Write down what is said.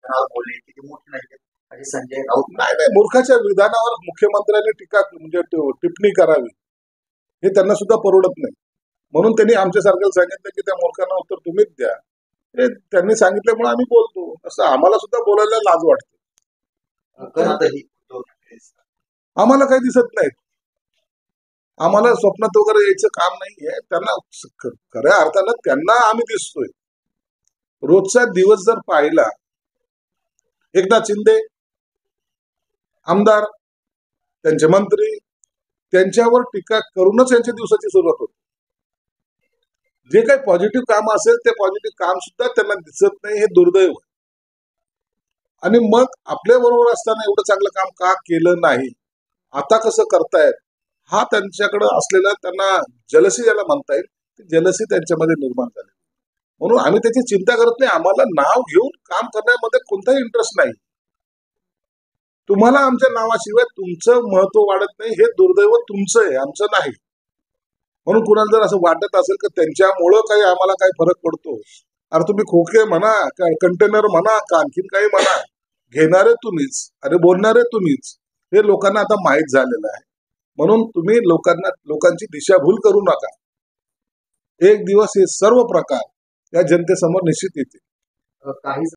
विधानावर बोलले किती मोठे नाही असे संजय राऊत नाही नाही, मूर्खाच्या विधानावर मुख्यमंत्र्यांनी टीका म्हणजे टिप्पणी करावी हे त्यांना सुद्धा परवडत नाही. म्हणून त्यांनी आमच्यासारख्याला सांगितलं की त्या मूर्खांना उत्तर तुम्हीच द्या. हे त्यांनी सांगितल्यामुळे आम्ही बोलतो. असं आम्हाला सुद्धा बोलायला लाज वाटते. पण आता ही उद्धव ठाकरे आम्हाला काही दिसत नाही. आम्हाला स्वप्नात वगैरे यायचं काम नाहीये. त्यांना खऱ्या अर्थानं त्यांना आम्ही दिसतोय. रोजचा दिवस जर पाहिला, एकनाथ शिंदे आमदार, त्यांचे मंत्री, त्यांच्यावर टीका करूनच यांच्या दिवसाची सुरुवात होते. जे काही पॉझिटिव्ह काम असेल ते पॉझिटिव्ह काम सुद्धा त्यांना दिसत नाही, हे दुर्दैव. आणि मग आपल्या बरोबर असताना एवढं चांगलं काम का केलं नाही, आता कसं करतायत, हा त्यांच्याकडे असलेला त्यांना जलसी ज्याला म्हणता येईल, जलसी त्यांच्यामध्ये निर्माण झाली. म्हणून आम्ही त्याची चिंता करत नाही. आम्हाला नाव घेऊन काम करण्यामध्ये कोणताही इंटरेस्ट नाही. तुम्हाला आमच्या नावाशिवाय तुमचं महत्व वाढत नाही, हे दुर्दैव तुमचं आहे, आमचं नाही. म्हणून कुणाला जर असं वाटत असेल की त्यांच्यामुळं काही आम्हाला काही फरक पडतो, अरे तुम्ही खोके म्हणा, कंटेनर म्हणा, का आणखीन काही म्हणा, घेणारे तुम्हीच, अरे बोलणारे तुम्हीच, हे लोकांना आता माहीत झालेलं आहे. म्हणून तुम्ही लोकांची दिशाभूल करू नका. एक दिवस हे सर्व प्रकार या जनतेसमोर निश्चित येतील. काही